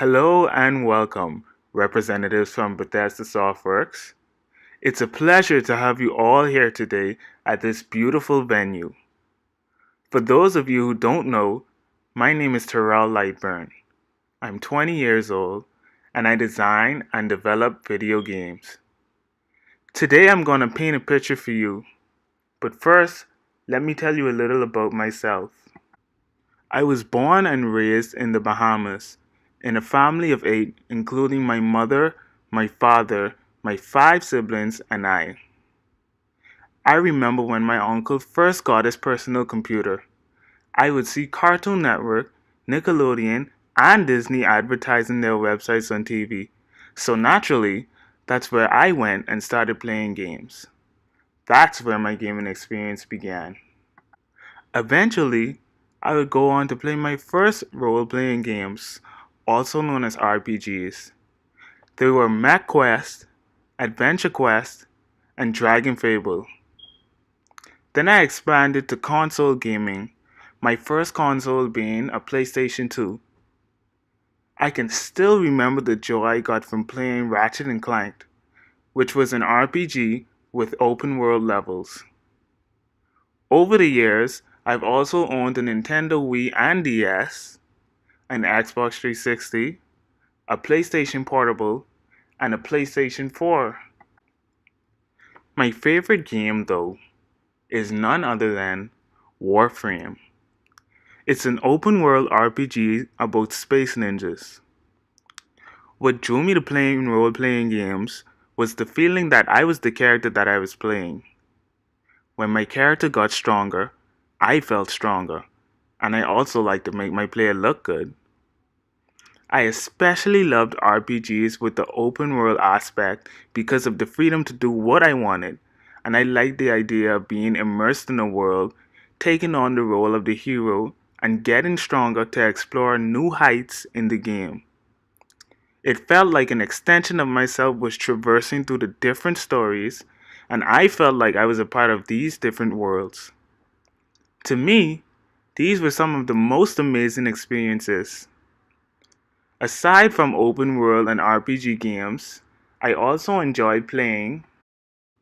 Hello and welcome, representatives from Bethesda Softworks. It's a pleasure to have you all here today at this beautiful venue. For those of you who don't know, my name is Terrell Lightburn. I'm 20 years old and I design and develop video games. Today I'm going to paint a picture for you, but first, let me tell you a little about myself. I was born and raised in the Bahamas in a family of 8, including my mother, my father, my 5 siblings, and I. I remember when my uncle first got his personal computer. I would see Cartoon Network, Nickelodeon, and Disney advertising their websites on TV. So naturally, that's where I went and started playing games. That's where my gaming experience began. Eventually, I would go on to play my first role-playing games, also known as RPGs. They were Mech Quest, Adventure Quest, and Dragon Fable. Then I expanded to console gaming, my first console being a PlayStation 2. I can still remember the joy I got from playing Ratchet and Clank, which was an RPG with open world levels. Over the years, I've also owned a Nintendo Wii and DS, an Xbox 360, a PlayStation Portable, and a PlayStation 4. My favorite game, though, is none other than Warframe. It's an open world RPG about space ninjas. What drew me to playing role playing games was the feeling that I was the character that I was playing. When my character got stronger, I felt stronger, and I also liked to make my player look good. I especially loved RPGs with the open world aspect because of the freedom to do what I wanted, and I liked the idea of being immersed in a world, taking on the role of the hero, and getting stronger to explore new heights in the game. It felt like an extension of myself was traversing through the different stories, and I felt like I was a part of these different worlds. To me, these were some of the most amazing experiences. Aside from open world and RPG games, I also enjoyed playing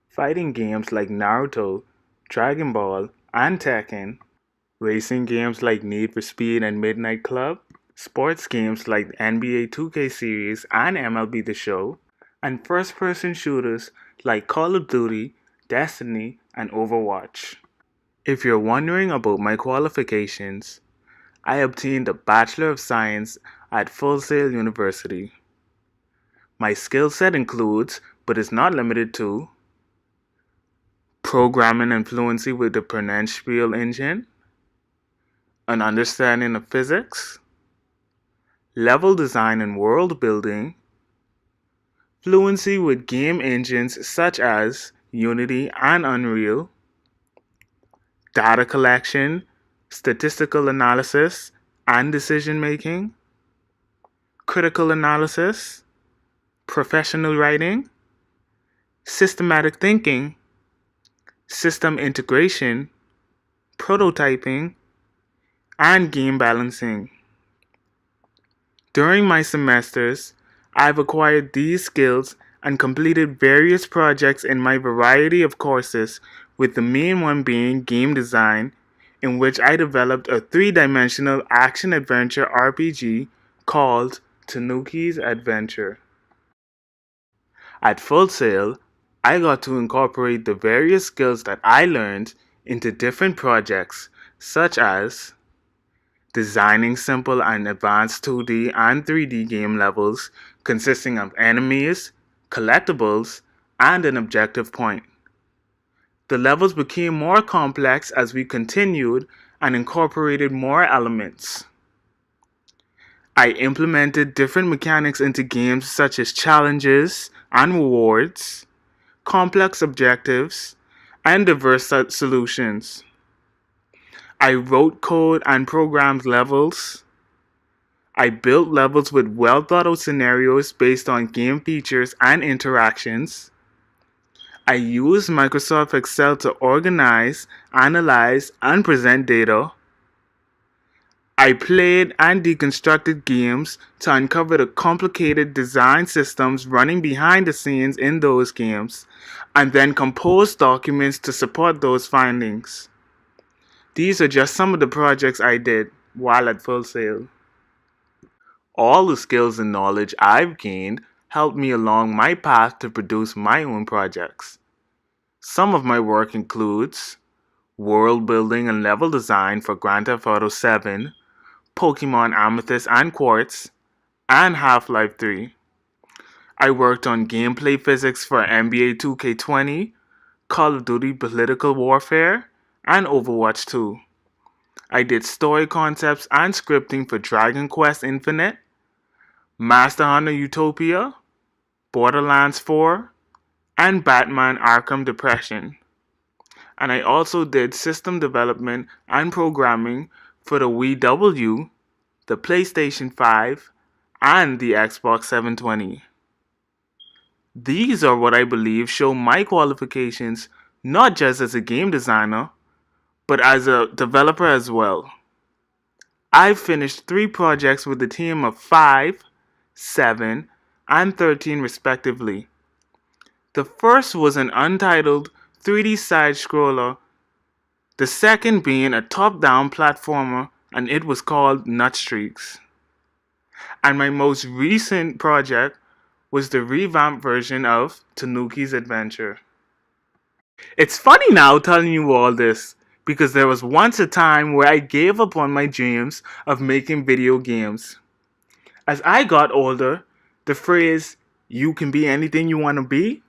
fighting games like Naruto, Dragon Ball, and Tekken, racing games like Need for Speed and Midnight Club, sports games like NBA 2K series and MLB The Show, and first-person shooters like Call of Duty, Destiny, and Overwatch. If you're wondering about my qualifications, I obtained a Bachelor of Science at Full Sail University. My skill set includes, but is not limited to, programming and fluency with the Pernenspiel engine, an understanding of physics, level design and world building, fluency with game engines such as Unity and Unreal, data collection, statistical analysis and decision making, critical analysis, professional writing, systematic thinking, system integration, prototyping, and game balancing. During my semesters, I've acquired these skills and completed various projects in my variety of courses, with the main one being game design, in which I developed a 3-dimensional action-adventure RPG called Tanuki's Adventure. At Full Sail, I got to incorporate the various skills that I learned into different projects, such as designing simple and advanced 2D and 3D game levels consisting of enemies, collectibles, and an objective point. The levels became more complex as we continued and incorporated more elements. I implemented different mechanics into games such as challenges and rewards, complex objectives, and diverse solutions. I wrote code and programmed levels. I built levels with well thought out scenarios based on game features and interactions. I used Microsoft Excel to organize, analyze, and present data. I played and deconstructed games to uncover the complicated design systems running behind the scenes in those games, and then composed documents to support those findings. These are just some of the projects I did while at Full Sail. All the skills and knowledge I've gained helped me along my path to produce my own projects. Some of my work includes world building and level design for Grand Theft Auto 7, Pokemon Amethyst and Quartz, and Half-Life 3. I worked on gameplay physics for NBA 2K20, Call of Duty Political Warfare, and Overwatch 2. I did story concepts and scripting for Dragon Quest Infinite, Master Hunter Utopia, Borderlands 4, and Batman Arkham Depression. And I also did system development and programming for the Wii W, the PlayStation 5, and the Xbox 720. These are what I believe show my qualifications not just as a game designer, but as a developer as well. I've finished 3 projects with a team of 5, 7, and 13 respectively. The first was an untitled 3D side scroller, the second being a top-down platformer, and it was called Nutstreaks. And my most recent project was the revamped version of Tanuki's Adventure. It's funny now telling you all this, because there was once a time where I gave up on my dreams of making video games. As I got older, the phrase, "you can be anything you want to be,"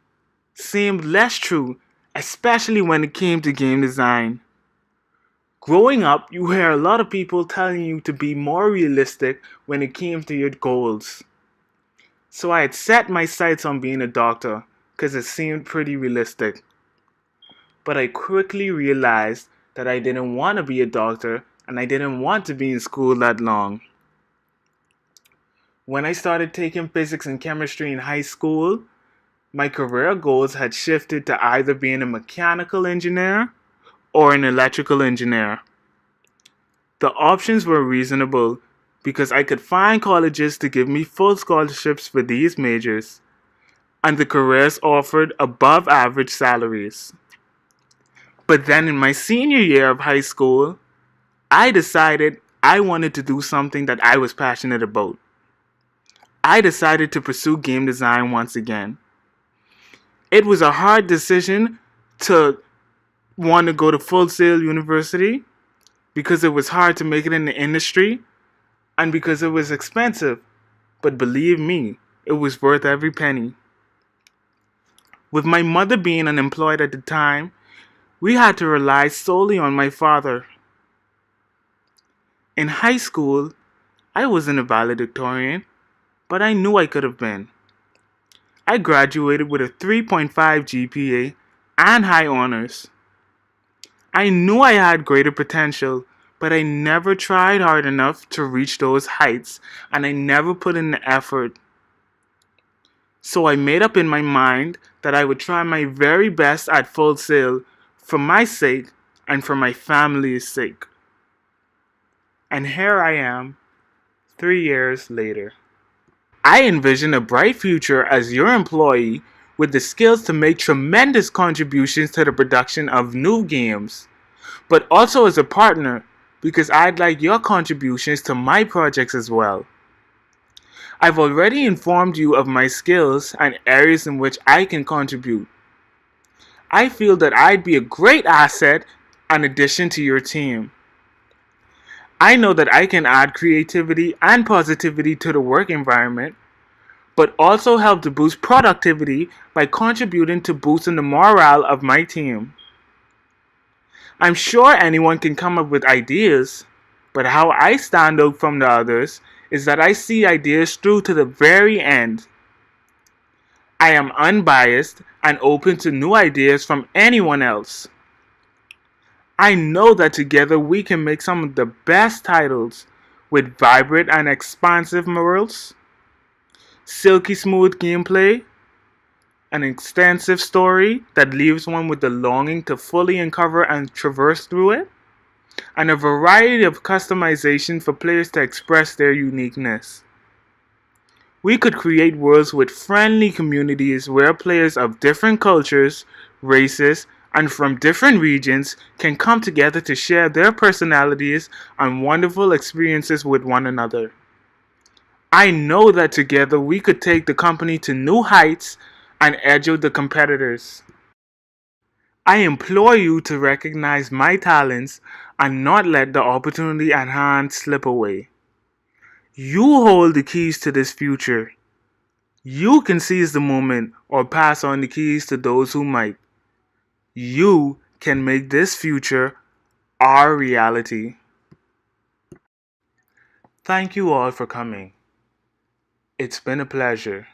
seemed less true, especially when it came to game design. Growing up, you hear a lot of people telling you to be more realistic when it came to your goals. So I had set my sights on being a doctor because it seemed pretty realistic. But I quickly realized that I didn't want to be a doctor and I didn't want to be in school that long. When I started taking physics and chemistry in high school, my career goals had shifted to either being a mechanical engineer or an electrical engineer. The options were reasonable because I could find colleges to give me full scholarships for these majors, and the careers offered above average salaries. But then in my senior year of high school, I decided I wanted to do something that I was passionate about. I decided to pursue game design once again. It was a hard decision to want to go to Full Sail University because it was hard to make it in the industry and because it was expensive. But believe me, it was worth every penny. With my mother being unemployed at the time, we had to rely solely on my father. In high school, I wasn't a valedictorian, but I knew I could have been. I graduated with a 3.5 GPA and high honors. I knew I had greater potential, but I never tried hard enough to reach those heights, and I never put in the effort. So I made up in my mind that I would try my very best at Full Sail for my sake and for my family's sake. And here I am, 3 years later. I envision a bright future as your employee with the skills to make tremendous contributions to the production of new games, but also as a partner because I'd like your contributions to my projects as well. I've already informed you of my skills and areas in which I can contribute. I feel that I'd be a great asset and addition to your team. I know that I can add creativity and positivity to the work environment, but also help to boost productivity by contributing to boosting the morale of my team. I'm sure anyone can come up with ideas, but how I stand out from the others is that I see ideas through to the very end. I am unbiased and open to new ideas from anyone else. I know that together we can make some of the best titles with vibrant and expansive worlds, silky smooth gameplay, an extensive story that leaves one with the longing to fully uncover and traverse through it, and a variety of customization for players to express their uniqueness. We could create worlds with friendly communities where players of different cultures, races, and from different regions can come together to share their personalities and wonderful experiences with one another. I know that together we could take the company to new heights and edge out the competitors. I implore you to recognize my talents and not let the opportunity at hand slip away. You hold the keys to this future. You can seize the moment or pass on the keys to those who might. You can make this future our reality. Thank you all for coming. It's been a pleasure.